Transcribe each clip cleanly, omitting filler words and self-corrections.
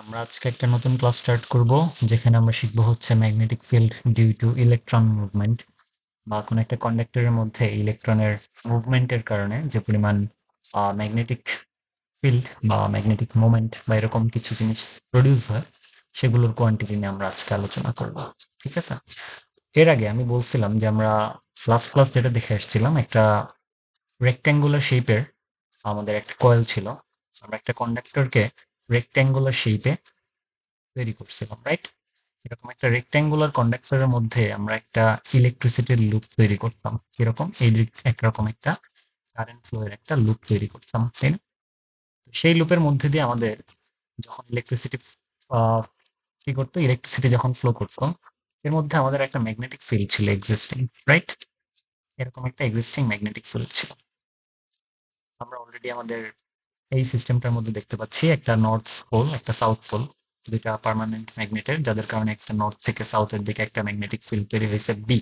আমরা আজকে একটা নতুন ক্লাস স্টার্ট করব, যেখানে আমরা শিখব হচ্ছে magnetic field due to electron movement, বা কোনো একটা কন্ডাক্টরের মধ্যে ইলেকট্রনের মুভমেন্টের কারণে যে পরিমাণ ম্যাগনেটিক ফিল্ড বা ম্যাগনেটিক মোমেন্ট বা এরকম কিছু জিনিস প্রডিউস হয়, সেগুলোর কোয়ান্টিটি নিয়ে আমরা আজকে আলোচনা করব। ঠিক আছে? এর আগে আমি বলছিলাম যে আমরা লাস্ট ক্লাস যেটা দেখে আসছিলাম, একটা রেক্ট্যাঙ্গুলার শেপের আমাদের একটা কয়েল ছিল। আমরা একটা কন্ডাক্টরকে রেক্ট্যাঙ্গুলার শেপে তৈরি করছিলাম, রাইট? এরকম একটা রেক্ট্যাঙ্গুলার কন্ডাক্টরের মধ্যে আমরা একটা ইলেকট্রিসিটির লুপ তৈরি করতাম। কিরকম? এই যে একরকম একটা কারেন্ট ফ্লো এর একটা লুপ তৈরি করতাম, তাই না? তো সেই লুপের মধ্যে দিয়ে আমাদের যখন ইলেকট্রিসিটি কি করতো, ইলেকট্রিসিটি যখন ফ্লো করতো, এর মধ্যে আমাদের একটা ম্যাগনেটিক ফিল্ড ছিল এক্সিস্টিং, রাইট? এরকম একটা এক্সিস্টিং ম্যাগনেটিক ফিল্ড ছিল। আমরা অলরেডি আমাদের এই সিস্টেমটার মধ্যে দেখতে পাচ্ছি একটা নর্থ পোল, একটা সাউথ পোল, দুইটা পার্মানেন্ট ম্যাগনেটের, যাদের কারণে একটা নর্থ থেকে সাউথের দিকে একটা ম্যাগনেটিক ফিল্ড তৈরি হয়েছে বি।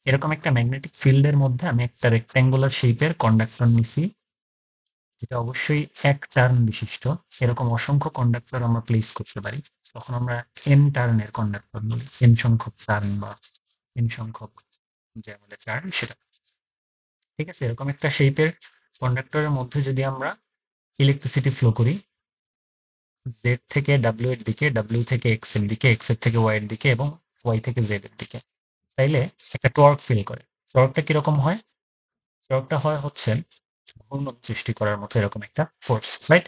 এরকম একটা ম্যাগনেটিক ফিল্ডের মধ্যে আমি একটা রেক্ট্যাঙ্গুলার শেপের কন্ডাক্টর নিছি, যেটা অবশ্যই এক টার্ন বিশিষ্ট। এরকম অসংখ্য কন্ডাক্টর আমরা প্লেস করতে পারি, তখন আমরা এন টার্নের কন্ডাক্টর বলি, এন সংখ্যক টার্ন বা এন সংখ্যক যে আমাদের টার্ন সেটা। ঠিক আছে? এরকম একটা শেপের কন্ডাক্টরের মধ্যে যদি আমরা ইলেকট্রিসিটি ফ্লো করি, জেড থেকে ডাব্লিউ এর দিকে, ডাব্লিউ থেকে এক্স এর দিকে, এক্স এর থেকে ওয়াই এর দিকে, এবং ওয়াই থেকে জেড এর দিকে, তাইলে একটা টর্ক ফিল করে। টর্কটা কিরকম হয়? টর্কটা হয় হচ্ছে ঘূর্ণন সৃষ্টি করার মতো এরকম একটা ফোর্স, রাইট?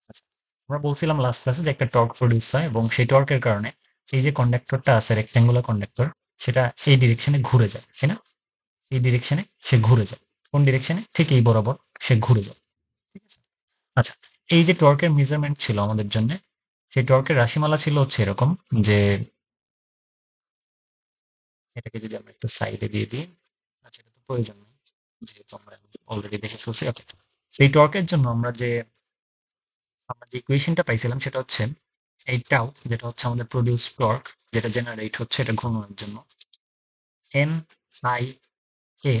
আচ্ছা, আমরা বলছিলাম লাস্ট ক্লাসে যে একটা টর্ক প্রডিউস হয়, এবং সেই টর্কের কারণে এই যে কন্ডাক্টরটা আছে, রেক্ট্যাঙ্গুলার কন্ডাক্টর, সেটা এই ডিরেকশনে ঘুরে যায়, তাই না? এই ডিরেকশনে সে ঘুরে যায়। কোন ডিরেকশনে? ঠিক এই বরাবর সে ঘুরে যায়। ঠিক আছে? আচ্ছা, এই যে টর্কের মেজারমেন্ট ছিল আমাদের জন্য, সেই টর্কের রাশিমালা ছিল হচ্ছে এরকম, যে এটাকে যদি আমরা একটু সাইডে দিয়ে দিই। আচ্ছা, এটা তো প্রয়োজন নেই, যেহেতু আমরা অলরেডি দেখে ফেলছি। ওকে, এই টর্কের জন্য আমরা যে ইকুয়েশনটা পাইছিলাম সেটা হচ্ছে এই টাউ, যেটা হচ্ছে আমাদের প্রডিউস টর্ক, যেটা জেনারেট হচ্ছে এটা ঘূর্ণনের জন্য, N I A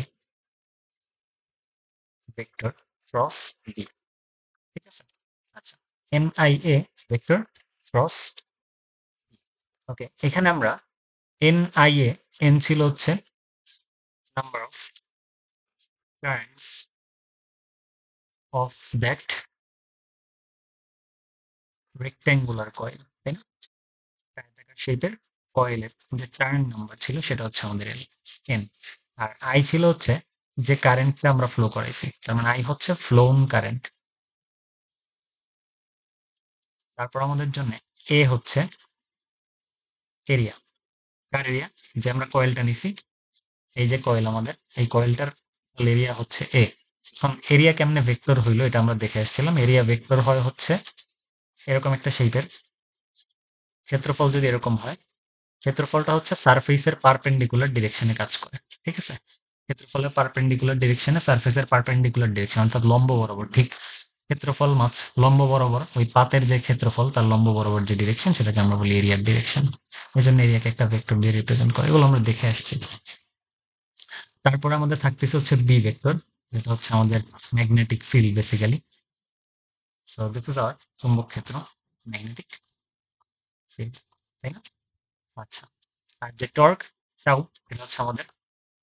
vector cross D. ঠিক আছে? আচ্ছা, N I A vector cross. Okay, এখানে আমরা এন আই এ, এন ছিল হচ্ছে number of turns of that rectangular coil, তাই না? আয়তাকার শেপের কয়েলের যে টার্ন নাম্বার ছিল সেটা হচ্ছে আমাদের এন। আর আই ছিল হচ্ছে যে কারেন্টটা আমরা ফ্লো করাইছি, তার মানে আই হচ্ছে ফ্লোন কারেন্ট। তারপর আমাদের জন্য এ হচ্ছে এরিয়া। কার এরিয়া? যে আমরা কয়েলটা নিছি, এই যে কয়েল আমাদের, এই কয়েলটার এরিয়া হচ্ছে এ। এখন এরিয়া কেমনে ভেক্টর হইলো এটা আমরা দেখে আসছিলাম। এরিয়া ভেক্টর হয় হচ্ছে এরকম একটা শেপের, ক্ষেত্রফল যদি এরকম হয়, ক্ষেত্রফলটা হচ্ছে সারফেসের পারপেন্ডিকুলার ডিরেকশনে কাজ করে। ঠিক আছে? ক্ষেত্রফলের পারপেন্ডিকুলার ডিরেকশনে সারফেসের পারপেন্ডিকুলার ডিরেকশন, অর্থাৎ লম্ব বরাবর। ঠিক ক্ষেত্রফল মাছ লম্ব বরাবর, ওই পাতের যে ক্ষেত্রফল তার লম্ব বরাবর যে ডিরেকশন, সেটাকে আমরা বলি এরিয়ার ডিরেকশন। এই জন্য এরিয়াকে একটা ভেক্টর দিয়ে রিপ্রেজেন্ট করে, এগুলো আমরা দেখে আসছি। তারপরে আমাদের থাকতেছে হচ্ছে বি ভেক্টর, যেটা হচ্ছে আমাদের magnetic field basically. So this is our চুম্বক ক্ষেত্র, ম্যাগনেটিক ফিল্ড, তাই না? আচ্ছা, আর যে টর্ক টাউ, এটা হচ্ছে আমাদের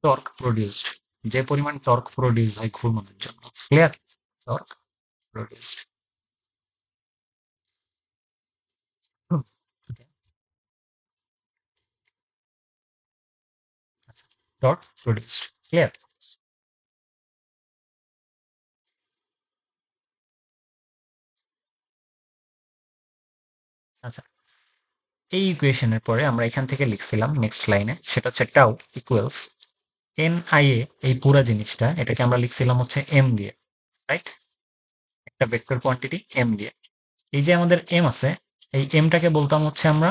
টর্ক প্রডিউসড, যে পরিমাণ টর্ক প্রডিউস হয় ঘূর্ণনের জন্য। ক্লিয়ার? টর্ক প্রডিউসড, আচ্ছা, টর্ক প্রডিউসড। ক্লিয়ার? আচ্ছা, এই ইকুয়েশনের পরে আমরা এখান থেকে লিখছিলাম নেক্সট লাইনে, সেটা হচ্ছে টাউ ইকুয়ালস এন আই এ, এই পুরা জিনিসটা এটাকে আমরা লিখছিলাম হচ্ছে এম দিয়ে, রাইট? একটা ভেক্টর কোয়ান্টিটি এম দিয়ে। এই যে আমাদের এম আছে, এই এমটাকে বলতাম হচ্ছে আমরা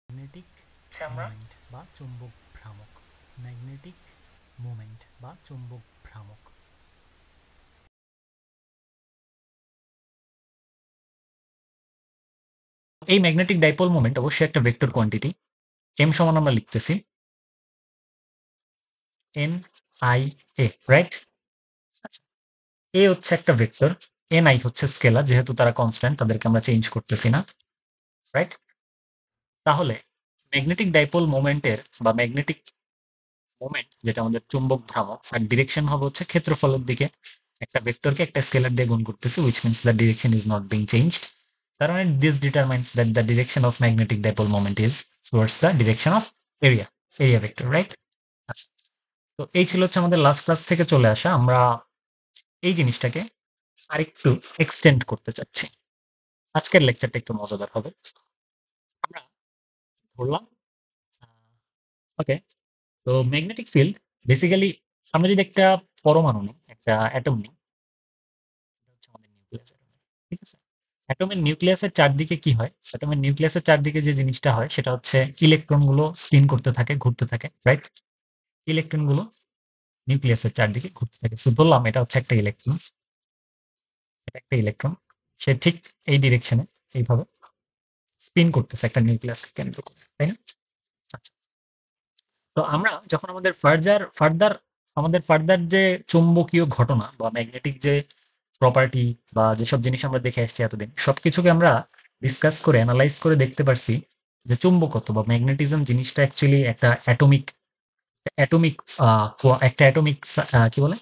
ম্যাগনেটিক মোমেন্ট বা চুম্বক ভ্রামক। ম্যাগনেটিক মোমেন্ট বা চুম্বক ভ্রামক। এই ম্যাগনেটিক ডাইপোল মোমেন্ট অবশ্যই একটা ভেক্টর কোয়ান্টিটি। এম সমান আমরা লিখতেছি এন আই এ, রাইট? আচ্ছা, এ হচ্ছে একটা ভেক্টর, এনআই হচ্ছে স্কেলার, যেহেতু তারা কনস্ট্যান্ট তাদেরকে আমরা চেঞ্জ করতেছি না, রাইট? তাহলে ম্যাগনেটিক ডাইপোল মোমেন্টের বা ম্যাগনেটিক মোমেন্ট যেটা আমাদের চুম্বক ভ্রামক, তার ডিরেকশন হবে হচ্ছে ক্ষেত্রফলের দিকে। একটা ভেক্টরকে একটা স্কেলার দিয়ে গুণ করতেছি, which means the direction is not being changed. তার মানে this determines that the direction of magnetic dipole moment is towards the direction of area vector, right? আচ্ছা, তো এই ছিল হচ্ছে আমাদের লাস্ট ক্লাস থেকে চলে আসা। আমরা এই জিনিসটাকে আরেকটু এক্সটেন্ড করতে চাচ্ছি। আজকের লেকচারটা একটু মজাদার হবে। আমরা ধরলাম, ওকে, তো ম্যাগনেটিক ফিল্ড বেসিক্যালি আমরা যদি একটা পরমাণু নিই, একটা অ্যাটম নিই, এটা হচ্ছে আমাদের নিউক্লিয়াস অ্যাটম, ঠিক আছে? অ্যাটমের নিউক্লিয়াসের চারদিকে কি হয়? অ্যাটমের নিউক্লিয়াসের চারদিকে যে জিনিসটা হয় সেটা হচ্ছে ইলেকট্রন গুলো স্পিন করতে থাকে, ঘুরতে থাকে, রাইট? ইলেকট্রন গুলো নিউক্লিয়াসের চারদিকে ঘুরতে থাকে। সো বললাম এটা হচ্ছে একটা ইলেকট্রন, এটা একটা ইলেকট্রন, সে ঠিক এই ডিরেকশনে এইভাবে স্পিন করতেছে একটা নিউক্লিয়াসকে কেন্দ্র করে, তাই না? আচ্ছা, তো আমরা যখন আমাদের ফার্দার যে চুম্বকীয় ঘটনা বা ম্যাগনেটিক যে প্রপার্টি বা যেসব জিনিস আমরা দেখে আসছি এতদিন, সবকিছুকে আমরা ডিসকাস করে অ্যানালাইজ করে দেখতে পারছি যে চুম্বকত্ব বা ম্যাগনেটিজম জিনিসটা অ্যাকচুয়ালি একটা অ্যাটমিক অ্যাটমিক একটা অ্যাটমিক কি বলে,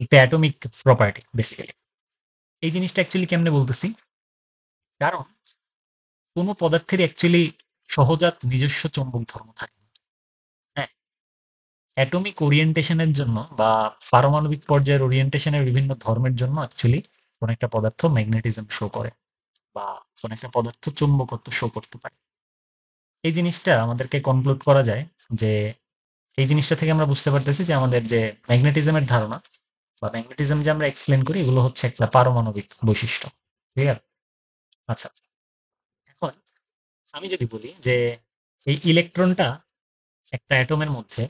একটা অ্যাটমিক প্রপার্টি বেসিক্যালি। এই জিনিসটা অ্যাকচুয়ালি কেমনে বলতেছি, কারণ কোনো পদার্থের অ্যাকচুয়ালি সহজাত নিজস্ব চৌম্বক ধর্ম থাকে না। হ্যাঁ, অ্যাটমিক ওরিয়েন্টেশনের জন্য বা পারমাণবিক পর্যায়ের ওরিয়েন্টেশনের বিভিন্ন ধর্মের জন্য অ্যাকচুয়ালি কোন একটা পদার্থ ম্যাগনেটিজম শো করে বা কোন একটা পদার্থ চুম্বকত্ব শো করতে পারে। এই জিনিসটা আমাদেরকে কনক্লুড করা যায় যে এই জিনিসটা থেকে আমরা বুঝতে পারতেছি যে আমাদের যে ম্যাগনেটিজমের ধারণা বা ম্যাগনেটিজম যে আমরা এক্সপ্লেন করি এগুলো হচ্ছে একটা পারমাণবিক বৈশিষ্ট্য। ক্লিয়ার? আচ্ছা, এখন আমি যদি বলি যে এই ইলেকট্রনটা একটা অ্যাটমের মধ্যে,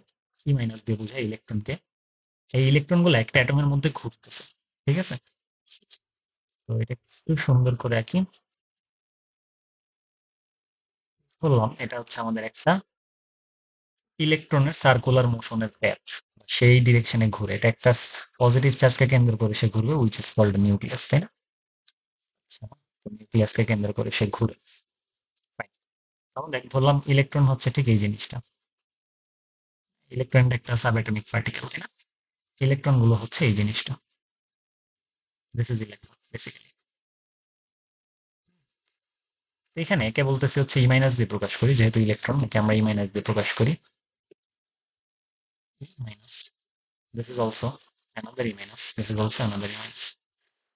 ই মাইনাস দিয়ে বোঝায় ইলেকট্রনকে, এই ইলেকট্রনগুলো একটা অ্যাটমের মধ্যে ঘুরতেছে, ঠিক আছে? তো এটা একটু সুন্দর করে আঁকি। বললাম এটা হচ্ছে আমাদের একটা ইলেকট্রনের সার্কুলার মোশনের প্যাথ, সেই ডিরেকশনে ঘুরে। এটা একটা পজিটিভ চার্জকে কেন্দ্র করে সে ঘুরবে, উইচ ইজ কল্ড নিউক্লিয়াস, তাই না? আচ্ছা, তো নিউক্লিয়াসকে কেন্দ্র করে সে ঘুরে। Fine. তখন দেখ, ধরলাম ইলেকট্রন হচ্ছে ঠিক এই জিনিসটা। ইলেকট্রন একটা সাবঅ্যাটমিক পার্টিকেল, তাই না? ইলেকট্রন গুলো হচ্ছে এই জিনিসটা। This is electron basically. এখানে একে বলতেছি হচ্ছে ই মাইনাস দিয়ে প্রকাশ করি, যেহেতু ইলেকট্রন একে আমরা ই মাইনাস দিয়ে প্রকাশ করি। E minus, this is also another E minus, this is also another E minus.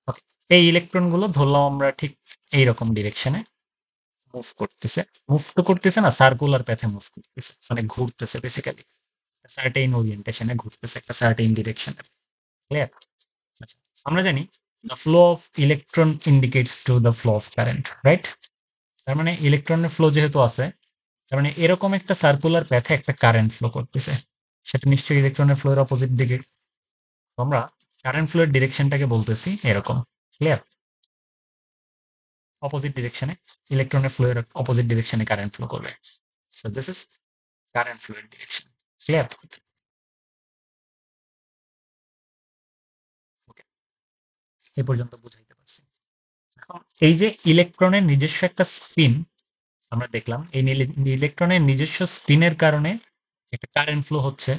Okay, এই ইলেকট্রন গুলো ধরলাম আমরা ঠিক এইরকম ডিরেকশনে মুভ করতেছে। মুভ তো করতেছে না, সার্কুলার প্যাথে মুভ করতেছে, মানে ঘুরতেছে বেসিক্যালি। সার্টেইন ওরিয়েন্টেশনে ঘুরতেছে, একটা সার্টেইন ডিরেকশনে। ক্লিয়ার? আচ্ছা, আমরা জানি the flow of electron indicates two the flow of current, right? তার মানে ইলেকট্রনের ফ্লো যেহেতু আছে, তার মানে এরকম একটা সার্কুলার প্যাথে একটা কারেন্ট ফ্লো করতেছে, সেটা নিশ্চয়ই ইলেকট্রনের ফ্লো এর অপোজিট দিকে। তো আমরা কারেন্ট ফ্লো এর ডিরেকশনটাকে বলতেছি এরকম। ক্লিয়ার? অপোজিট ডিরেকশনে ইলেকট্রনের ফ্লো এর অপোজিট ডিরেকশনে কারেন্ট ফ্লো করবে। So this is current flow এর ডিরেকশন। ক্লিয়ার? ওকে, এই পর্যন্ত বুঝাইতে পারছি। এখন এই যে ইলেকট্রনের নিজস্ব একটা স্পিন আমরা দেখলাম, এই ইলেকট্রনের নিজস্ব স্পিনের কারণে একটা কারেন্ট ফ্লো হচ্ছে।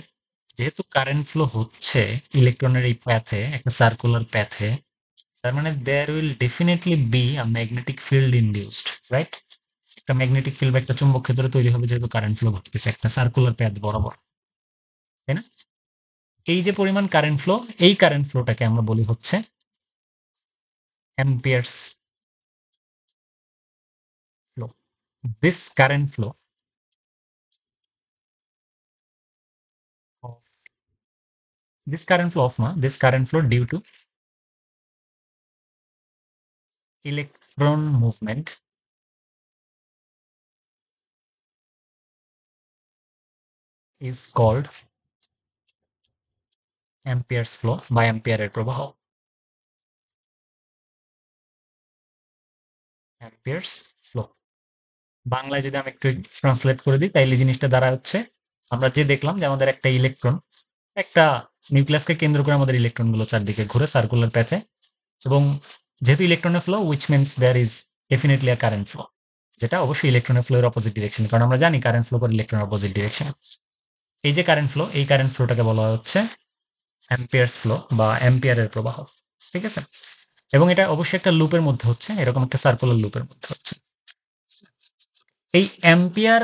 যেহেতু কারেন্ট ফ্লো হচ্ছে ইলেকট্রনের এই প্যাথে, একটা সার্কুলার প্যাথে, তার মানে there will definitely be a magnetic field induced, right? একটা ম্যাগনেটিক ফিল্ড বা একটা চুম্বক ক্ষেত্র তৈরি হবে যেহেতু কারেন্ট ফ্লো ঘটতেছে একটা সার্কুলার প্যাথ বরাবর, তাই না? এই যে পরিমাণ কারেন্ট ফ্লো, এই কারেন্ট ফ্লোটাকে আমরা বলি হচ্ছে amperes flow. This current flow, this current flow due to electron movement is called Ampere's flow বা অ্যাম্পিয়ারের প্রবাহ। Ampere's flow বাংলায় যদি আমি একটু ট্রান্সলেট করে দিই তাইলে জিনিসটা দাঁড়ায় হচ্ছে, আমরা যে দেখলাম যে আমাদের একটা ইলেকট্রন একটা নিউক্লিয়াসকে কেন্দ্র করে আমাদের ইলেকট্রন গুলো চারদিকে ঘুরে সার্কুলার প্যাথে। এবং যেহেতু ইলেকট্রনের flow which means there is definitely a current flow, যেটা অবশ্যই ইলেকট্রনের ফ্লো এর অপোজিট ডিরেকশন, কারণ আমরা জানি কারেন্ট ফ্লো করে ইলেকট্রনের অপোজিট ডিরেকশন। এই যে কারেন্ট ফ্লো, এই কারেন্ট ফ্লোটাকে বলা হচ্ছে অ্যাম্পিয়ার্স ফ্লো বা অ্যাম্পিয়ারের প্রবাহ। ঠিক আছে? এবং এটা অবশ্যই একটা লুপের মধ্যে হচ্ছে, এরকম একটা সার্কুলার লুপের মধ্যে হচ্ছে। এই অ্যাম্পিয়ার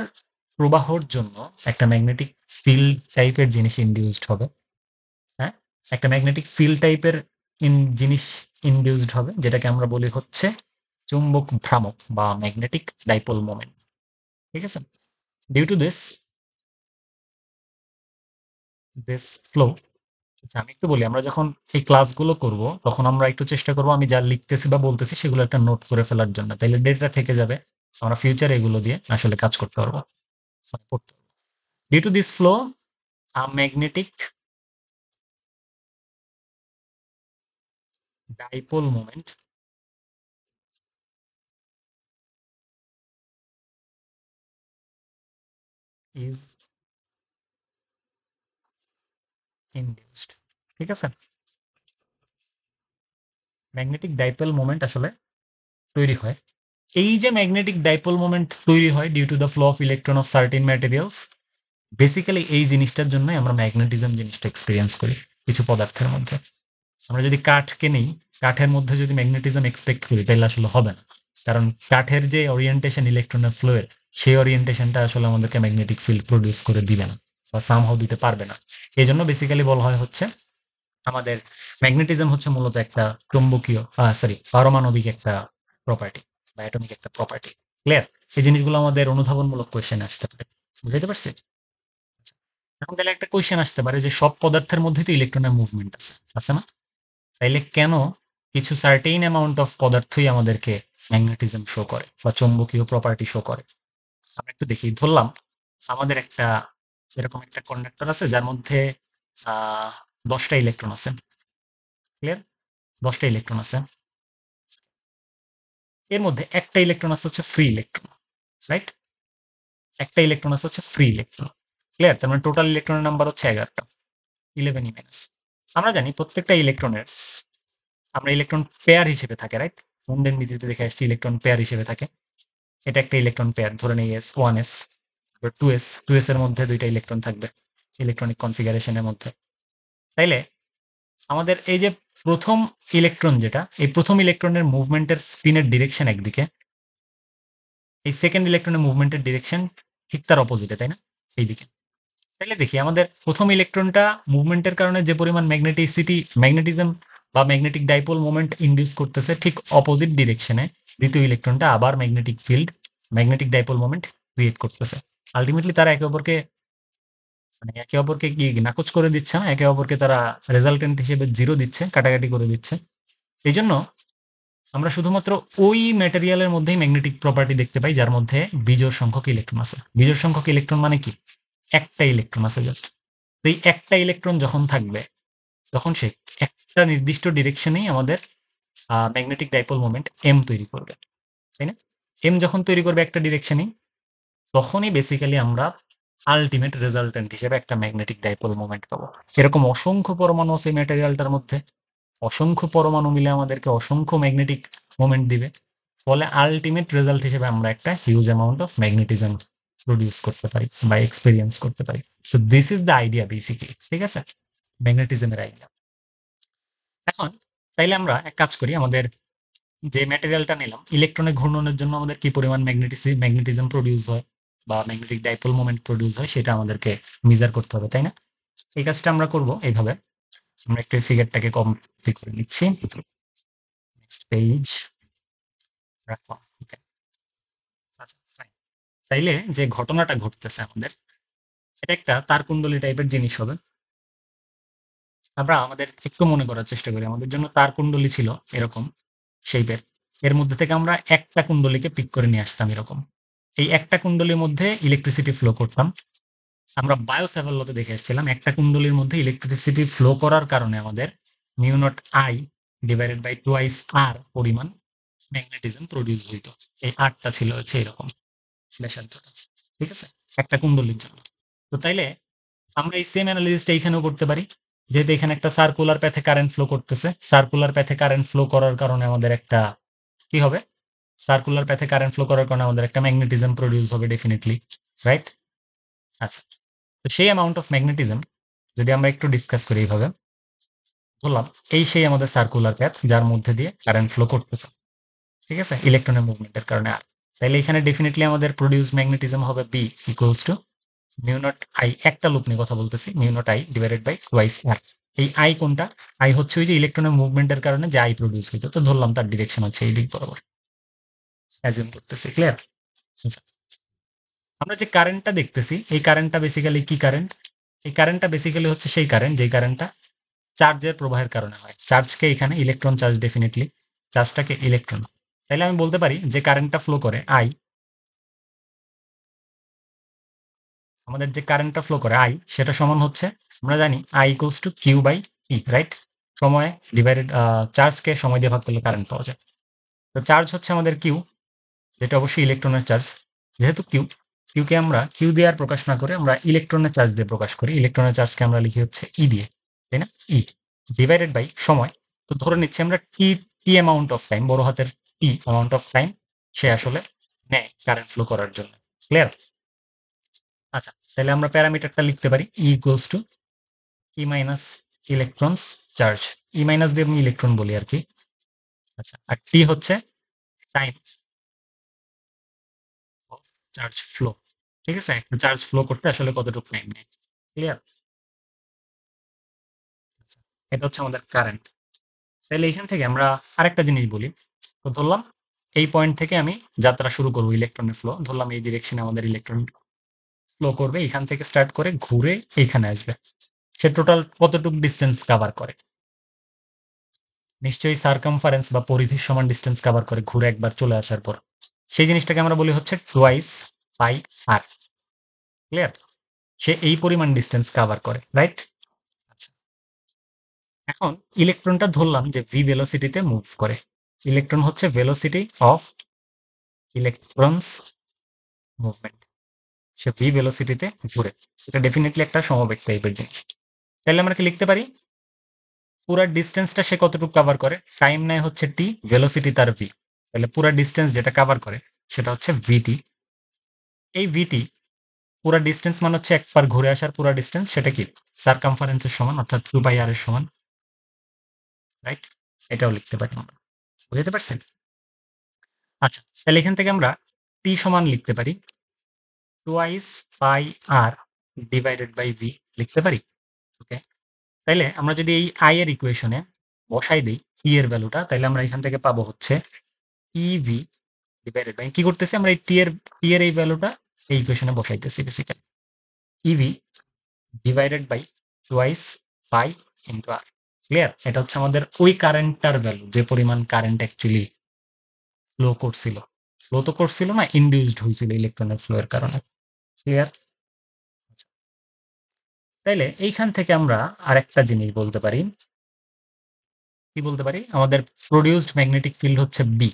প্রবাহর জন্য একটা ম্যাগনেটিক ফিল্ড টাইপের জিনিস ইনডিউসড হবে। হ্যাঁ, একটা ম্যাগনেটিক ফিল্ড টাইপের জিনিস ইনডিউসড হবে, যেটাকে আমরা বলি হচ্ছে চুম্বক ভ্রামক বা ম্যাগনেটিক ডাইপোল মোমেন্ট। ঠিক আছে? ডিউ টু দিস ফ্লো, আচ্ছা আমি একটু বলি, আমরা যখন এই ক্লাসগুলো করব তখন আমরা একটু চেষ্টা করব আমি যা লিখতেছি বা বলতেছি সেগুলো একটা নোট করে ফেলার জন্য, তাইলে ডেটা থেকে যাবে, আমরা ফিউচারে এগুলো দিয়ে আসলে কাজ করতে পারবো। Due to this flow, a magnetic dipole moment is induced। ঠিক আছে? ম্যাগনেটিক ডাইপোল মোমেন্ট আসলে তৈরি হয়। এই যে ম্যাগনেটিক ডাইপোল মোমেন্ট তৈরি হয় due to the flow of electron of certain materials, basically এই জিনিসটার জন্যই আমরা ম্যাগনেটিজম জিনিসটা এক্সপেরিয়েন্স করি কিছু পদার্থের মধ্যে। আমরা যদি কাঠকে নেই, কাঠের মধ্যে যদি ম্যাগনেটিজম এক্সপেক্ট করি তাহলে আসলে হবে না, কারণ কাঠের যে ওরিয়েন্টেশন ইলেকট্রনের ফ্লো এর, সেই ওরিয়েন্টেশনটা আসলে আমাদেরকে ম্যাগনেটিক ফিল্ড প্রডিউস করে দিবে না বা সামহাও দিতে পারবে না। এই জন্য বেসিক্যালি বলা হয় হচ্ছে আমাদের ম্যাগনেটিজম হচ্ছে মূলত একটা চুম্বকীয়, সরি, পারমাণবিক একটা প্রপার্টি বা অ্যাটমিক একটা প্রপার্টি। ক্লিয়ার? এই জিনিসগুলো আমাদের অনুধাবনমূলক কোয়েশ্চেন আসতে পারে। বুঝতে পারছি? এখন তাহলে একটা কোয়েশ্চেন আসতে পারে যে সব পদার্থের মধ্যে তো ইলেকট্রনের মুভমেন্ট আছে, আছে না? তাইলে কেন কিছু সার্টেইন অ্যামাউন্ট অফ পদার্থই আমাদেরকে ম্যাগনেটিজম শো করে বা চৌম্বকীয় প্রপার্টি শো করে? আমরা একটু দেখি, ধরলাম আমাদের একটা এরকম একটা কন্ডাক্টর আছে যার মধ্যে 10টা ইলেকট্রন আছে। ক্লিয়ার? 10টা ইলেকট্রন আছে, এর মধ্যে একটা ইলেকট্রন আছে হচ্ছে ফ্রি ইলেকট্রন, রাইট? একটা ইলেকট্রন আছে হচ্ছে ফ্রি ইলেকট্রন। ক্লিয়ার? তার মানে টোটাল ইলেকট্রনের নাম্বার হচ্ছে 11টা, 11 মাইনাস। আমরা জানি প্রত্যেকটা ইলেকট্রনের, আমরা ইলেকট্রন পেয়ার হিসেবে থাকে, রাইট? মুন্ডের নীতিতে দেখে আসছি ইলেকট্রন পেয়ার হিসেবে থাকে। এটা একটা ইলেকট্রন পেয়ার, ধরে নেই S one S, two S, two S এর মধ্যে 2টা ইলেকট্রন থাকবে ইলেকট্রনিক কনফিগারেশনের মধ্যে। তাইলে আমাদের এই যে প্রথম ইলেকট্রন, যেটা এই প্রথম ইলেকট্রনের মুভমেন্টের স্পিনের ডিরেকশন একদিকে, এই সেকেন্ড ইলেকট্রনের মুভমেন্টের ডিরেকশন ঠিক তার অপোজিটে, তাই না? এইদিকে। তাহলে দেখি আমাদের প্রথম ইলেকট্রনটা মুভমেন্টের কারণে যে পরিমাণ ম্যাগনেটিজম বা ম্যাগনেটিক ডাইপোল মোমেন্ট ইনডিউস করতেছে, ঠিক অপোজিট ডিরেকশনে দ্বিতীয় ইলেকট্রনটা আবার magnetic field, magnetic dipole moment create করতেছে। আলটিমেটলি তারা একে অপরকে, মানে একে অপরকে কি নাকচ করে দিচ্ছে না, একে অপরকে তারা রেজাল্টেন্ট হিসেবে জিরো দিচ্ছে, কাটাকাটি করে দিচ্ছে। এই জন্য আমরা শুধুমাত্র ওই ম্যাটেরিয়ালের মধ্যেই ম্যাগনেটিক প্রপার্টি দেখতে পাই যার মধ্যে বিজোড় সংখ্যক ইলেকট্রন আছে। বিজোড় সংখ্যক ইলেকট্রন মানে কি? একটা ইলেকট্রন আছে জাস্ট। এই একটা ইলেকট্রন যখন থাকবে তখন সে একটা নির্দিষ্ট ডিরেকশনেই আমাদের ম্যাগনেটিক ডাইপোল মোমেন্ট এম তৈরি করবে, তাই না? এম যখন তৈরি করবে একটা ডিরেকশনেই, তখনই বেসিক্যালি আমরা আল্টিমেট রেজাল্টেন্ট হিসেবে একটা ম্যাগনেটিক ডাইপোল মোমেন্ট পাবো। এরকম অসংখ্য পরমাণু আছে ম্যাটেরিয়ালটার মধ্যে, অসংখ্য পরমাণু মিলে আমাদেরকে অসংখ্য ম্যাগনেটিক মোমেন্ট দিবে। ফলে আল্টিমেট রেজাল্ট হিসেবে আমরা একটা huge amount of magnetism produce করতে পারি বা এক্সপেরিয়েন্স করতে পারি। So this is the idea basically. ঠিক আছে? ম্যাগনেটিজমের আইডিয়া। এখন তাইলে আমরা এক কাজ করি, আমাদের যে ম্যাটেরিয়ালটা নিলাম, ইলেকট্রনের ঘূর্ণনের জন্য আমাদের কি পরিমাণ ম্যাগনেটিজম প্রডিউস হয় বা ম্যাগনেটিক ডাইপোল মোমেন্ট প্রডিউস হয় সেটা আমাদেরকে মেজার করতে হবে, তাই না? এই কাজটা আমরা করব এইভাবে। আমরা একটু ফিগারটাকে কমপ্লিট করে নিচ্ছি। নেক্সট পেজ রাখো। Okay, আচ্ছা fine। তাইলে যে ঘটনাটা ঘটতেছে আমাদের, এটা একটা তারকুণ্ডলী টাইপের জিনিস হবে। আমরা আমাদের একটু মনে করার চেষ্টা করি, আমাদের জন্য তারকুণ্ডলী ছিল এরকম শেপের। এর মধ্যে থেকে আমরা একটা কুণ্ডলীকে পিক করে নিয়ে আসতাম এরকম। এই একটা কুণ্ডলীর মধ্যে ইলেকট্রিসিটি ফ্লো করতাম। আমরা বায়োস্যাভারলোতে দেখে এসেছিলাম একটা কুণ্ডলীর মধ্যে ইলেকট্রিসিটি ফ্লো করার কারণে আমাদের mu nought I divided by twice R পরিমাণ ম্যাগনেটিজম প্রডিউস হইতো। এই আরটা ছিল হচ্ছে এরকম ব্যাসার্ধটা। ঠিক আছে? একটা কুণ্ডলীর জন্য। তো তাইলে আমরা এই সেম অ্যানালিসিসটা এখানেও করতে পারি। যেহেতু এখানে একটা সার্কুলার প্যাথে কারেন্ট ফ্লো করতেছে, সার্কুলার প্যাথে কারেন্ট ফ্লো করার কারণে আমাদের একটা কি হবে? সার্কুলার প্যাথে কারেন্ট ফ্লো করার কারণে আমাদের একটা ম্যাগনেটিজম প্রডিউস হবে ডেফিনিটলি, রাইট? আচ্ছা, তো সেই অ্যামাউন্ট অফ ম্যাগনেটিজম যদি আমরা একটু ডিসকাস করি এইভাবে, বললাম এই সেই আমাদের সার্কুলার প্যাথ যার মধ্যে দিয়ে কারেন্ট ফ্লো করতেছে, ঠিক আছে, ইলেকট্রনের মুভমেন্টের কারণে। আর তাইলে এখানে ডেফিনেটলি আমাদের প্রডিউস ম্যাগনেটিজম হবে B equals to mu nought I, একটা লুপ নিয়ে কথা বলতেছি, mu nought I divided by twice R. এই আই কোনটা? আই হচ্ছে ওই যে ইলেকট্রনের মুভমেন্টের কারণে যে আই প্রডিউস হইতো, তো ধরলাম তার ডিরেকশন হচ্ছে এই দিক বরাবর, অ্যাজিউম করতেছি, ক্লিয়ার? আচ্ছা, আমরা যে কারেন্টটা দেখতেছি এই কারেন্টটা বেসিক্যালি কি কারেন্ট? এই কারেন্টটা বেসিক্যালি হচ্ছে সেই কারেন্ট যেই কারেন্টটা চার্জের প্রবাহের কারণে হয়। চার্জকে এখানে ইলেকট্রন চার্জ, ডেফিনেটলি চার্জটাকে ইলেকট্রন। তাইলে আমি বলতে পারি যে কারেন্টটা ফ্লো করে আই, আমাদের যে কারেন্টটা ফ্লো করে আই সেটা সমান হচ্ছে, আমরা জানি I equals to Q by E, right? সময় ডিভাইডেড, চার্জকে সময় দিয়ে ভাগ করলে কারেন্ট পাওয়া যায়। তো চার্জ হচ্ছে আমাদের কিউ, যেটা অবশ্যই ইলেকট্রনের চার্জ। যেহেতু কিউ, কিউকে আমরা কিউ দিয়ে আর প্রকাশ না করে আমরা ইলেকট্রনের চার্জ দিয়ে প্রকাশ করি। ইলেকট্রনের চার্জকে আমরা লিখি হচ্ছে ই দিয়ে, তাই না? ই ডিভাইডেড বাই সময়। তো ধরে নিচ্ছি আমরা টি, টি অ্যামাউন্ট অফ টাইম, বড় হাতের টি অ্যামাউন্ট অফ টাইম সে আসলে নেয় কারেন্ট ফ্লো করার জন্য, ক্লিয়ার? আচ্ছা, তাহলে আমরা প্যারামিটারটা লিখতে পারি ই equals to E minus electrons charge. E minus দিয়ে আমি ইলেকট্রন বলি আর কি। আচ্ছা, আর টি হচ্ছে টাইম অফ চার্জ ফ্লো, ঠিক আছে? একটা চার্জ ফ্লো করতে আসলে কতটুকু টাইম নেয়, ক্লিয়ার? এটা হচ্ছে আমাদের কারেন্ট। তাহলে এখান থেকে আমরা আরেকটা জিনিস বলি। তো ধরলাম এই পয়েন্ট থেকে আমি যাত্রা শুরু করবো ইলেকট্রনের ফ্লো, ধরলাম এই ডিরেকশনে আমাদের ইলেকট্রন ফ্লো করবে, এখান থেকে স্টার্ট করে ঘুরে এইখানে আসবে। সে টোটাল কতটুকু ডিস্টেন্স কাভার করে? নিশ্চয়ই সার্কামফারেন্স বা পরিধির সমান ডিস্টেন্স কভার করে ঘুরে একবার চলে আসার পর। সেই জিনিসটাকে আমরা বলি হচ্ছে টুয়াইস পাই আর, ক্লিয়ার? সে এই পরিমাণ ডিস্টেন্স কভার করে, রাইট? আচ্ছা, এখন ইলেকট্রনটা ধরলাম যে ভি ভেলোসিটিতে মুভ করে। ইলেকট্রন হচ্ছে ভেলোসিটি অফ ইলেকট্রনস মুভমেন্ট, সে ভি ভেলোসিটিতে ঘুরে। এটা ডেফিনেটলি একটা সমবেগ টাইপের জিনিস। তাহলে আমরা কি লিখতে পারি? পুরা ডিস্টেন্সটা সে কতটুকু কভার করে? টাইম নেয় হচ্ছে টি, ভেলোসিটি তার ভি। তাহলে পুরা ডিস্টেন্স যেটা কভার করে সেটা হচ্ছে ভিটি। এই ভিটি পুরা ডিস্টেন্স মানে হচ্ছে একবার ঘুরে আসার পুরা ডিস্টেন্স, সেটা কি সার্কামফারেন্সের সমান, অর্থাৎ 2 পাই আর এর সমান, রাইট? এটাও লিখতে পারি আমরা, বুঝতে পারছেন? আচ্ছা, তাহলে এখান থেকে আমরা টি সমান লিখতে পারি twice pi R divided by V, লিখতে পারি। ওকে, তাইলে আমরা যদি এই আই এর ইকুয়েশনে বসাই দিই ই এর ভ্যালুটা, তাহলে আমরা এখান থেকে পাবো হচ্ছে ইভি ডিভাইডেড বাই, কি করতেছি আমরা এই টি এর এই ভ্যালুটা এই ইকুয়েশনে বসাইতেছি basically, EV divided by twice pi into R, clear? এটা হচ্ছে আমাদের ওই কারেন্টটার ভ্যালু, যে পরিমাণ কারেন্ট অ্যাকচুয়ালি ফ্লো করছিল। ফ্লো তো করছিল না, ইনডিউসড হয়েছিল ইলেকট্রনের ফ্লো এর কারণে, ক্লিয়ার? তাইলে এইখান থেকে আমরা আরেকটা জিনিস বলতে পারি, কি বলতে পারি? আমাদের প্রডিউসড ম্যাগনেটিক ফিল্ড হচ্ছে বি,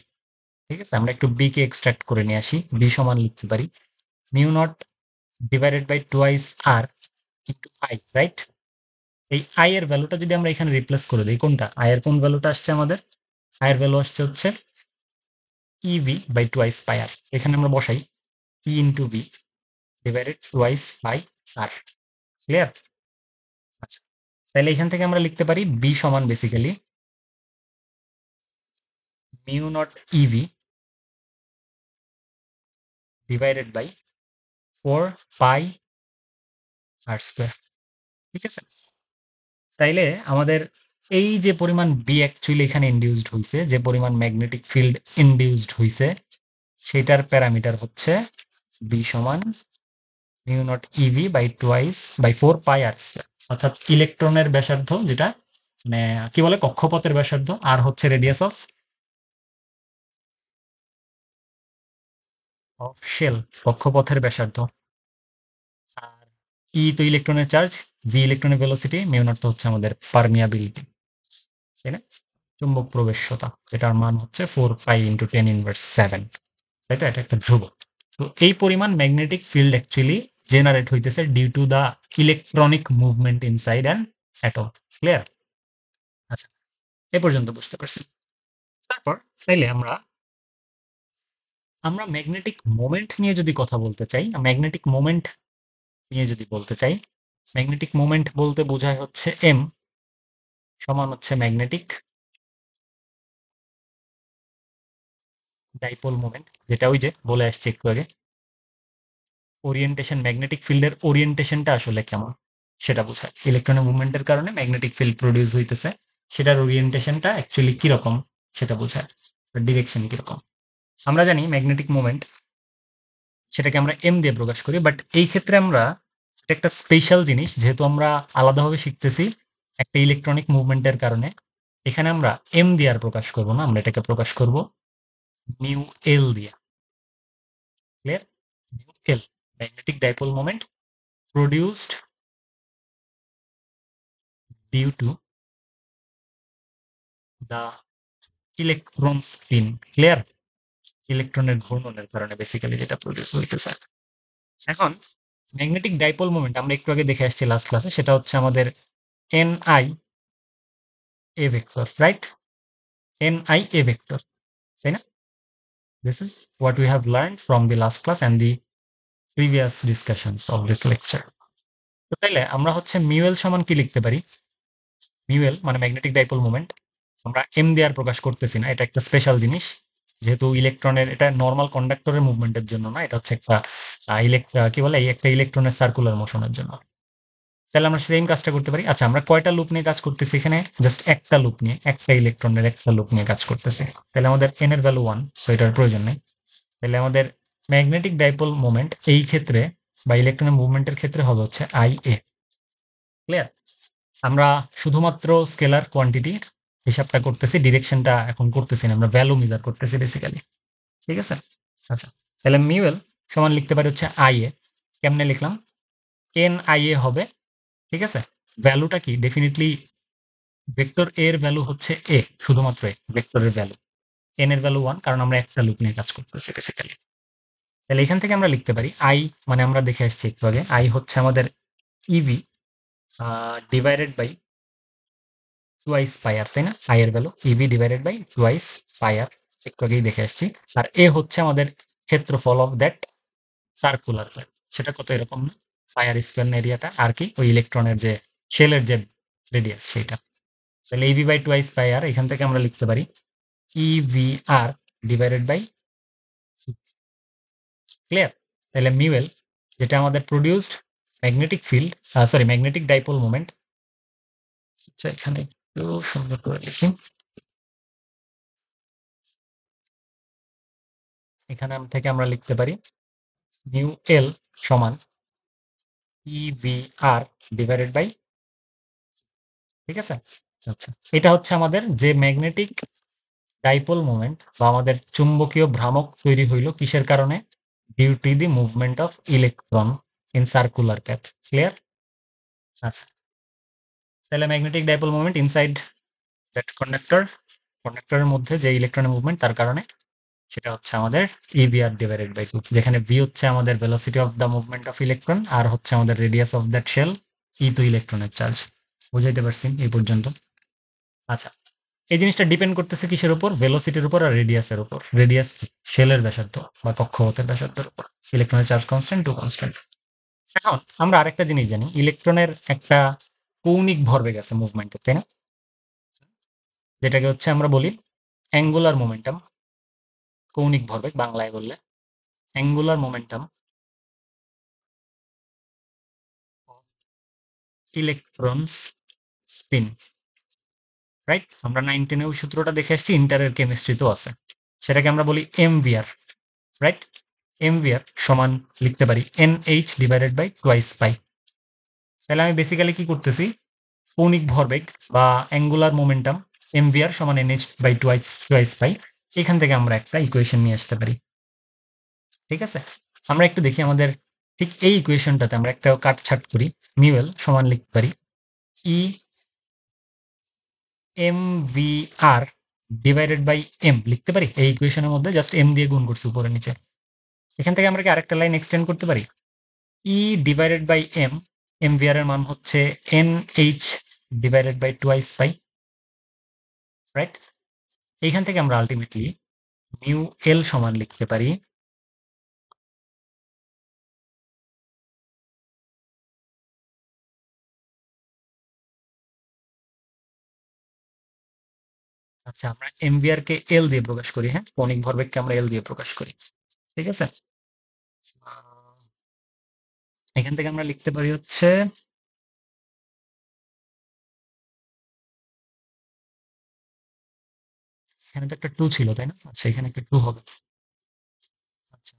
ঠিক আছে? আমরা একটু বি কে এক্সট্রাক্ট করে নিয়ে আসি। বি সমান লিখতে পারি mu nought divided by twice R into I, right? এই আই এর ভ্যালুটা যদি আমরা এখানে রিপ্লেস করে দিই, কোনটা আই এর কোন ভ্যালুটা আসছে আমাদের? আই এর ভ্যালু আসছে হচ্ছে EV by twice pi R, এখানে আমরা বসাই E into B divided twice pi R, clear? আচ্ছা, তাহলে এখান থেকে আমরা লিখতে পারি বি সমান basically mu nought EV divided by 4 pi R square, ঠিক আছে? তাইলে আমাদের এই যে পরিমাণ বি অ্যাকচুয়ালি এখানে ইনডিউসড হইছে, যে পরিমাণ ম্যাগনেটিক ফিল্ড ইনডিউসড হইছে, সেটার প্যারামিটার হচ্ছে বি সমান mu nought EV by twice by 4 pi R square, অর্থাৎ ইলেকট্রনের ব্যাসার্ধ, যেটা মানে কি বলে কক্ষপথের ব্যাসার্ধ, আর হচ্ছে রেডিয়াস অফ অফ শেল, কক্ষপথের ব্যাসার্ধ। আর ই তো ইলেকট্রনের চার্জ, ভি ইলেকট্রনের ভেলোসিটি, মিউ নট তো হচ্ছে আমাদের পারমিয়াবিলিটি, তাই না? চুম্বক প্রবেশ্যতা, যেটার মান হচ্ছে 4 পাই ইন্টু 10 ইনভার্স 7, তাই তো? এটা একটা ধ্রুবক। তো এই পরিমাণ ম্যাগনেটিক ফিল্ড অ্যাকচুয়ালি জেনারেট হইতেছে due to the electronic movement inside and atom. Clear? আচ্ছা, এ পর্যন্ত বুঝতে পারছি। তারপর তাইলে আমরা ম্যাগনেটিক মোমেন্ট নিয়ে যদি কথা বলতে চাই, ম্যাগনেটিক মোমেন্ট নিয়ে যদি বলতে চাই, ম্যাগনেটিক মোমেন্ট বলতে বোঝায় হচ্ছে এম সমান হচ্ছে ম্যাগনেটিক ডাইপোল মোমেন্ট, যেটা ওই যে বলে আসছে একটু আগে, ওরিয়েন্টেশন, ম্যাগনেটিক ফিল্ডের ওরিয়েন্টেশনটা আসলে কেমন সেটা বোঝায়। ইলেকট্রনের মুভমেন্টের কারণে ম্যাগনেটিক ফিল্ড প্রডিউস হইতেছে, সেটার ওরিয়েন্টেশনটা অ্যাকচুয়ালি কিরকম সেটা বোঝায়, ডিরেকশন কিরকম। আমরা জানি ম্যাগনেটিক মোমেন্ট সেটাকে আমরা এম দিয়ে প্রকাশ করি, বাট এই ক্ষেত্রে আমরা এটা একটা স্পেশাল জিনিস, যেহেতু আমরা আলাদাভাবে শিখতেছি একটা ইলেকট্রনিক মুভমেন্টের কারণে, এখানে আমরা এম দিয়ে আর প্রকাশ করব না, আমরা এটাকে প্রকাশ করব নিউ এল দিয়ে। Clear? Mu L, magnetic dipole moment produced due to the electron spin. Clear? ইলেকট্রনের ঘূর্ণনের কারণে বেসিক্যালি যেটা প্রডিউস হইতেছে। এখন ম্যাগনেটিক ডাইপোল মোমেন্ট আমরা একটু আগে দেখে আসছি লাস্ট ক্লাসে, সেটা হচ্ছে আমাদের N I A vector, right? N I A vector, তাই না? This is what we have learn from the last class and the previous discussions of this lecture. তো তাইলে আমরা হচ্ছে মিউএল সমান কি লিখতে পারি? মিউএল মানে ম্যাগনেটিক ডাইপোল মোমেন্ট, আমরা এম দিয়ে আর প্রকাশ করতেছি না, এটা একটা স্পেশাল জিনিস, যেহেতু ইলেকট্রনের, এটা নর্মাল কন্ডাক্টরের মুভমেন্টের জন্য না, এটা হচ্ছে একটা কি বলে, এই একটা ইলেকট্রনের সার্কুলার মোশনের জন্য। তাহলে আমরা সেম কাজটা করতে পারি। আচ্ছা, আমরা কয়টা লুপ নিয়ে কাজ করতেছি এখানে? জাস্ট একটা লুপ নিয়ে, একটা ইলেকট্রনের একটা লুপ নিয়ে কাজ করতেছি। তাহলে আমাদের এন এর ভ্যালু 1, সো এটার প্রয়োজন নেই। তাহলে আমাদের ম্যাগনেটিক ডাইপোল মোমেন্ট এই ক্ষেত্রে বা ইলেকট্রনের মুভমেন্টের ক্ষেত্রে হবে হচ্ছে আই এ। ক্লিয়ার? আমরা শুধুমাত্র স্কেলার কোয়ান্টিটির হিসাবটা করতেছি, ডিরেকশনটা এখন করতেছি না, আমরা ভ্যালু মেজার করতেছি বেসিক্যালি। ঠিক আছে? আচ্ছা, তাহলে মিউএল সমান লিখতে পারি হচ্ছে আই এ। কেমনে লিখলাম? এন আই এ হবে, ঠিক আছে? ভ্যালুটা কি? ডেফিনিটলি ভেক্টর এর ভ্যালু হচ্ছে এ, শুধুমাত্র এ ভেক্টরের ভ্যালু। এন এর ভ্যালু 1, কারণ আমরা একটা লুপ নিয়ে কাজ করতেছি বেসিক্যালি। তাহলে এখান থেকে আমরা লিখতে পারি আই, মানে আমরা দেখে আসছি একটু আগে, আই হচ্ছে আমাদের EV divided by twice pi R, তাই না? আই এর value EV divided by twice pi R, একটু আগেই দেখে আসছি। আর এ হচ্ছে আমাদের ক্ষেত্রফল অফ দ্যাট সার্কুলার প্লেট, সেটা কত এরকম না, পাই আর স্কোয়ার এরিয়াটা, আর কি ওই ইলেকট্রনের যে শেলের যে রেডিয়াস সেইটা। তাহলে EV by twice pi R, এখান থেকে আমরা লিখতে পারি EV R divided by. Clear? তাহলে মিউএল, যেটা আমাদের produced magnetic field, sorry magnetic dipole moment. আচ্ছা, এখানে একটু সুন্দর করে লিখি, এখানে থেকে আমরা লিখতে পারি নিউ এল সমান ইভি আর ডিভাইডেড বাই, ঠিক আছে? আচ্ছা, এটা হচ্ছে আমাদের যে ম্যাগনেটিক ডাইপোল মোমেন্ট বা আমাদের চুম্বকীয় ভ্রামক তৈরি হইল কিসের কারণে? Due to the movement of electron in circular path. Clear? আচ্ছা, তাহলে magnetic dipole moment inside that conductor, কন্ডাক্টরের মধ্যে যে ইলেকট্রনের মুভমেন্ট তার কারণে, সেটা হচ্ছে আমাদের ইভিআর ডিভাইডেড বাই 2, যেখানে ভি হচ্ছে আমাদের velocity of the movement of electron, আর হচ্ছে আমাদের radius of that shell, E তো ইলেকট্রনের চার্জ। বুঝাইতে পারছি এই পর্যন্ত? আচ্ছা, এই জিনিসটা ডিপেন্ড করতেছে কিসের উপর? ভেলোসিটির উপর আর রেডিয়াসের উপর। রেডিয়াস কি? শেলের ব্যাসার্ধ বা কক্ষপথের ব্যাসার্ধের উপর। ইলেকট্রনের চার্জ কনস্ট্যান্ট, টু কনস্ট্যান্ট। এখন আমরা আরেকটা জিনিস জানি, ইলেকট্রনের একটা কৌণিক ভরবেগ আছে মুভমেন্টের, তাই না? যেটাকে হচ্ছে আমরা বলি অ্যাঙ্গুলার মোমেন্টাম। কৌণিক ভরবেগ বাংলায় বললে angular momentum of electrons spin, right? আমরা 9-10 ওই সূত্রটা দেখে আসছি, ইন্টারের কেমিস্ট্রিতেও আছে। সেটাকে আমরা বলি এমভিআর, রাইট? এমভিআর সমান লিখতে পারি NH divided by twice pi. তাহলে আমি বেসিক্যালি কি করতেছি? কৌণিক ভরবেগ বা অ্যাঙ্গুলার মোমেন্টাম এমভিআর সমান NH by twice twice pi, এখান থেকে আমরা একটা ইকুয়েশন নিয়ে আসতে পারি। ঠিক আছে? আমরা একটু দেখি আমাদের ঠিক এই ইকুয়েশনটাতে আমরা একটা কাটছাট করি। মিউএল সমান লিখতে পারি E M V R divided by M লিখতে পারি। এই ইকুয়েশনের মধ্যে জাস্ট এম দিয়ে গুণ করছি উপরে নিচে। এখান থেকে আমরা কি আরেকটা লাইন এক্সটেন্ড করতে পারি? E divided by M, M V R এর মান হচ্ছে N H divided by twice pi, right? এইখান থেকে আমরা আলটিমেটলি মিউ এল সমান লিখতে পারি আচ্ছা, আমরা এমভিআর কে এল দিয়ে প্রকাশ করি, হ্যাঁ, কৌণিক ভরবেগকে আমরা এল দিয়ে প্রকাশ করি, ঠিক আছে? আহ, এখান থেকে আমরা লিখতে পারি হচ্ছে এখানে তো একটা টু ছিল, তাই না? আচ্ছা, এখানে একটা টু হবে। আচ্ছা,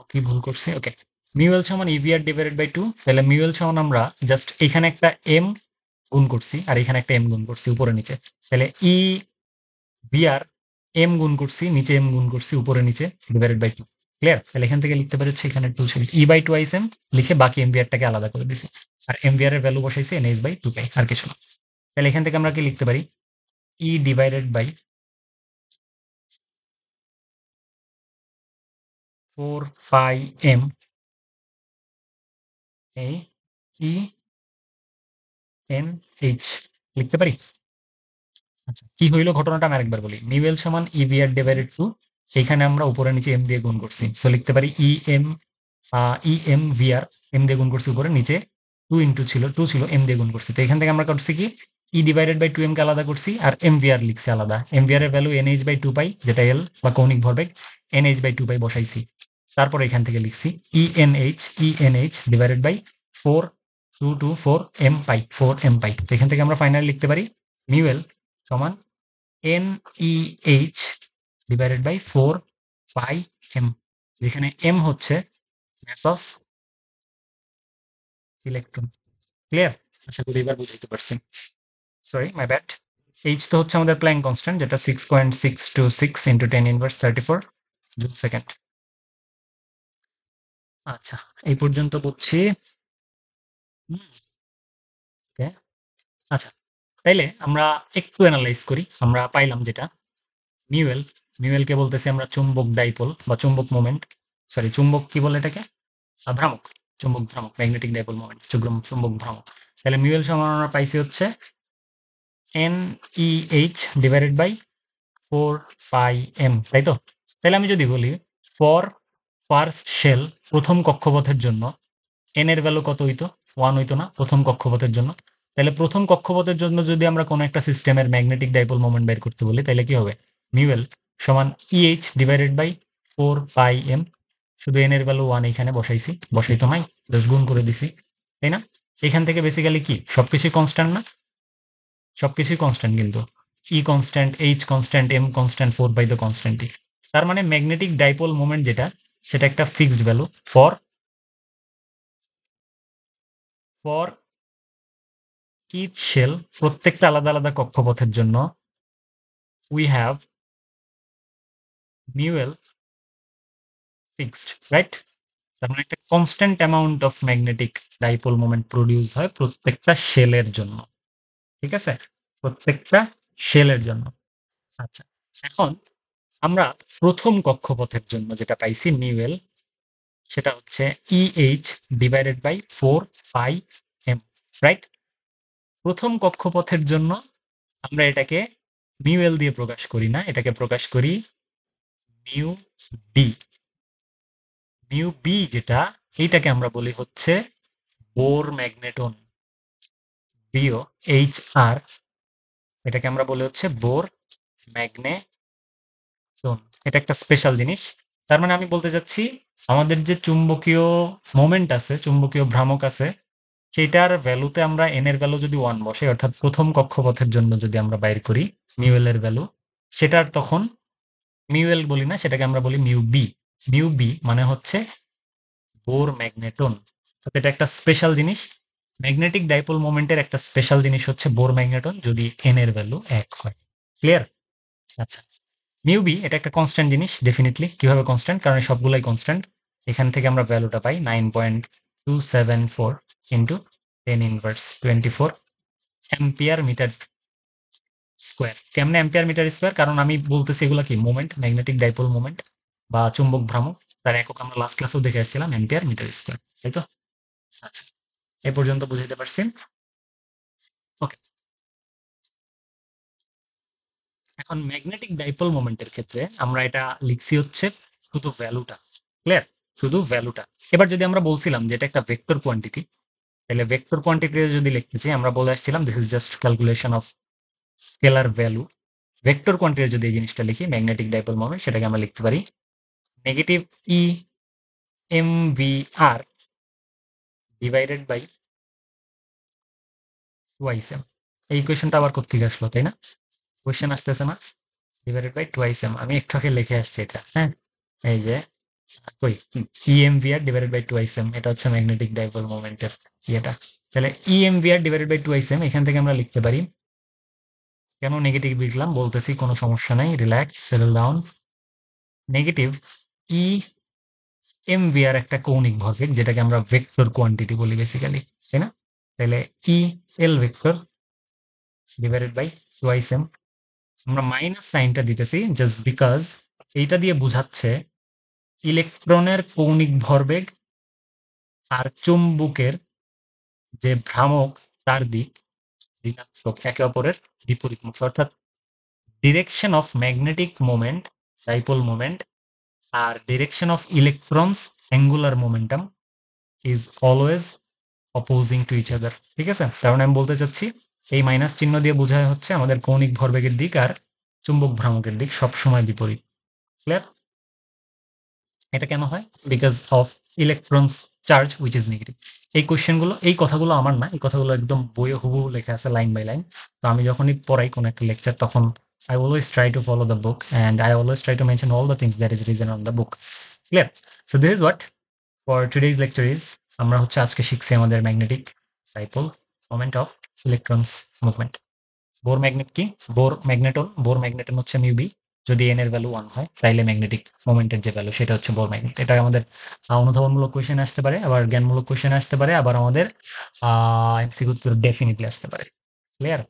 কি ভুল করছে? ওকে, মিউএল সমান ইভিআর ডিভাইডেড বাই টু। তাহলে মিউএল সমান আমরা জাস্ট এখানে একটা এম গুণ করছি আর এখানে একটা এম গুণ করছি উপরে নিচে। তাহলে ই ভিআর এম গুণ করছি নিচে, এম গুণ করছি উপরে নিচে, ডিভাইডেড বাই টু। ক্লিয়ার? তাহলে এখান থেকে লিখতে পারি হচ্ছে এখানে টু ছিল E by twice M, লিখে বাকি এমভিআরটাকে আলাদা করে দিছি। আর এমভিআর এর ভ্যালু বসাইছি এনএইচ বাই টু পাই, আর কিছু না। তাহলে এখান থেকে আমরা কি লিখতে পারি? E divided by four pi M এ ই এন এইচ লিখতে পারি। আচ্ছা, কি হইলো ঘটনাটা আমি আরেকবার বলি। মিউএল সমান ইভিআর ডিভাইডেড টু, এইখানে আমরা উপরে নিচে এম দিয়ে গুণ করছি, সো লিখতে পারি ই এম ভিআর, এম দিয়ে গুণ করছি উপরে নিচে, টু ইন্টু ছিল টু ছিল এম দিয়ে গুণ করছি। তো এখান থেকে আমরা করছি কি E divided by two M কে আলাদা করছি আর এম ভিআর লিখছি আলাদা। এম ভিআর এর value NH by two pi, যেটা এল বা কৌণিক ভরবেগ, এনএইচ বাই টু পাই বসাইছি। তারপর এখান থেকে লিখছি E N H divided by four two two four M pi, four M pi. তো এখান থেকে আমরা ফাইনালি লিখতে পারি মিউএল সমান N E H divided by four pi M, যেখানে এম হচ্ছে mass of ইলেকট্রন। ক্লিয়ার? আশা করি এবার বুঝাইতে পারছি। Sorry, my bad. এইচ তো হচ্ছে আমাদের প্ল্যাঙ্ক কনস্ট্যান্ট, যেটা 6.626 ইন্টু 10 ইনভার্স 34 জুল সেকেন্ড। আচ্ছা, এই পর্যন্ত বুঝছি। ওকে, আচ্ছা, তাইলে আমরা একটু অ্যানালাইজ করি। আমরা পাইলাম যেটা মিউএল, মিউএল কে বলতেছি আমরা চুম্বক ডাইপোল বা চুম্বক মোমেন্ট, সরি চুম্বক কি বলে এটাকে, ভ্রামক, চুম্বক ভ্রামক, ম্যাগনেটিক ডাইপোল মোমেন্ট, চুম্বক ভ্রামক। তাহলে মিউএল সমান আমরা পাইছি হচ্ছে N E H divided by four pi M, তাই তো? তাহলে আমি যদি বলি ফর ফার্স্ট শেল, প্রথম কক্ষপথের জন্য এন এর ভ্যালু কত হইতো? ওয়ান হইতো না প্রথম কক্ষপথের জন্য? তাহলে প্রথম কক্ষপথের জন্য যদি আমরা কোনো একটা সিস্টেমের ম্যাগনেটিক ডাইপোল মোমেন্ট বের করতে বলি, তাহলে কি হবে? মিউএল সমান EH divided by four pi M. শুধু এন এর ভ্যালু ওয়ান এখানে বসাইছি, বসাইতো নাই, জাস্ট গুণ করে দিছি, তাই না? এখান থেকে বেসিক্যালি কি সবকিছুই কনস্ট্যান্ট না? সবকিছুই কনস্ট্যান্ট কিন্তু, E constant, H constant, M constant, four by the কনস্ট্যান্টই। তার মানে ম্যাগনেটিক ডাইপোল মোমেন্ট যেটা, সেটা একটা fixed value for for each shell, প্রত্যেকটা আলাদা আলাদা কক্ষপথের জন্য we have mu L fixed, right? তার মানে একটা constant amount of magnetic dipole moment produce হয় প্রত্যেকটা শেলের জন্য, ঠিক আছে? প্রত্যেকটা শেলের জন্য। আচ্ছা, এখন আমরা প্রথম কক্ষপথের জন্য যেটা পাইছি মিউএল, সেটা হচ্ছে EH divided by four pi M, right? প্রথম কক্ষপথের জন্য আমরা এটাকে মিউএল দিয়ে প্রকাশ করি না, এটাকে প্রকাশ করি মিউ বি। মিউ বি যেটা, এইটাকে আমরা বলি হচ্ছে Bohr magneton, bio H R, এটাকে আমরা বলি হচ্ছে বোর ম্যাগনেটন। এটা একটা স্পেশাল জিনিস। তার মানে আমি বলতে চাচ্ছি আমাদের যে চুম্বকীয় মোমেন্ট আছে, চুম্বকীয় ভ্রামক আছে, সেটার ভ্যালুতে আমরা এন এর ভ্যালু যদি ওয়ান বসে, অর্থাৎ প্রথম কক্ষপথের জন্য যদি আমরা বাইর করি মিউএল এর ভ্যালু, সেটার তখন মিউএল বলি না, সেটাকে আমরা বলি মিউ বি। মিউ বি মানে হচ্ছে বোর ম্যাগনেটন। এটা একটা স্পেশাল জিনিস। ম্যাগনেটিক ডাইপোল মোমেন্টের একটা স্পেশাল জিনিস হচ্ছে বোর ম্যাগনেটন, যদি এন এর ভ্যালু এক হয়। ক্লিয়ার? আচ্ছা, মিউ বি এটা একটা কনস্ট্যান্ট জিনিস ডেফিনিটলি। কিভাবে কনস্ট্যান্ট? কারণ সবগুলাই কনস্ট্যান্ট। এখান থেকে আমরা ভ্যালুটা পাই 9.274 into 10 inverse 24 ampere metre square. কেমনে অ্যাম্পিয়ার মিটার স্কোয়ার? কারণ আমি বলতেছি এগুলা কি মোমেন্ট, ম্যাগনেটিক ডাইপোল মোমেন্ট বা চুম্বক ভ্রামক, তার একক আমরা লাস্ট ক্লাসেও দেখে আসছিলাম অ্যাম্পিয়ার মিটার স্কোয়ার, তাই তো? আচ্ছা, এ পর্যন্ত বুঝাইতে পারছি? ওকে, এখন ম্যাগনেটিক ডাইপোল মোমেন্টের ক্ষেত্রে আমরা এটা লিখছি হচ্ছে শুধু ভ্যালুটা। ক্লিয়ার? শুধু ভ্যালুটা। এবার যদি আমরা বলছিলাম যে এটা একটা ভেক্টর কোয়ান্টিটি, তাহলে ভেক্টর কোয়ান্টিটি যদি লিখতে চাই আমরা বলে আসছিলাম this is just calculation of scalar value. Vector quantity যদি এই জিনিসটা লিখি ম্যাগনেটিক ডাইপোল মোমেন্ট, সেটাকে আমরা লিখতে পারি negative E M V R divided by twice M. এই ইকুয়েশনটা আবার কোত্থেকে আসলো, তাই না? কোয়েশ্চেন আসতেছে না? ডিভাইডেড বাই টুয়াইস এম, আমি একটু আগে লিখে আসছি এটা, হ্যাঁ। এই যে কই, ইএমভিআর ডিভাইডেড বাই টুয়াইস এম, এটা হচ্ছে ম্যাগনেটিক ডাইপোল মোমেন্টের ইয়েটা। তাহলে ইএমভিআর ডিভাইডেড বাই টুয়াইস এম, এখান থেকে আমরা লিখতে পারি, কেন নেগেটিভ লিখলাম বলতেছি, কোনো সমস্যা নাই, relax, settle down. Negative E M V R একটা কৌণিক ভরবেগ, যেটাকে আমরা ভেক্টর কোয়ান্টিটি বলি বেসিক্যালি, তাই না? তাহলে E L vector divided by twice M. আমরা মাইনাস সাইনটা দিতেছি জাস্ট বিকজ এইটা দিয়ে বোঝাচ্ছে ইলেকট্রনের কৌণিক ভরবেগ আর চুম্বকের যে ভ্রামক তার দিক ঋণাত্মক, একে অপরের বিপরীতমুখী, অর্থাৎ direction of magnetic moment, dipole moment, আর direction of electrons angular momentum is always opposing to each other. ঠিক আছে, কারণ আমি বলতে চাচ্ছি এই মাইনাস চিহ্ন দিয়ে বোঝায় হচ্ছে আমাদের কৌণিক ভরবেগের দিক আর চুম্বক ভ্রামকের দিক সবসময় বিপরীত। ক্লিয়ার? এটা কেন হয়? Because of electrons charge which is negative. এই কোশ্চেনগুলো, এই কথাগুলো আমার না, এই কথাগুলো একদম বইয়ে হুবহু লেখা আছে লাইন বাই লাইন। তো আমি যখনই পড়াই কোনো একটা লেকচার, তখন I always try to follow the book and I always try to mention all the things that is written on the book. Clear? So this is what for today's lecture is, আমরা হচ্ছে আজকে শিখছি আমাদের magnetic dipole moment of electrons movement. Bohr magnet কি? Bohr magneton হচ্ছে mu B. যদি N এর ভ্যালু 1 হয় তাইলে ম্যাগনেটিক মোমেন্টের যে ভ্যালু সেটা হচ্ছে বোর ম্যাগনেট। এটা আমাদের অনুধাবনমূলক কোয়েশ্চেন আসতে পারে, আবার জ্ঞানমূলক কোয়েশ্চেন আসতে পারে, আবার আমাদের এমসিকিউ তো ডেফিনিটলি আসতে পারে। ক্লিয়ার?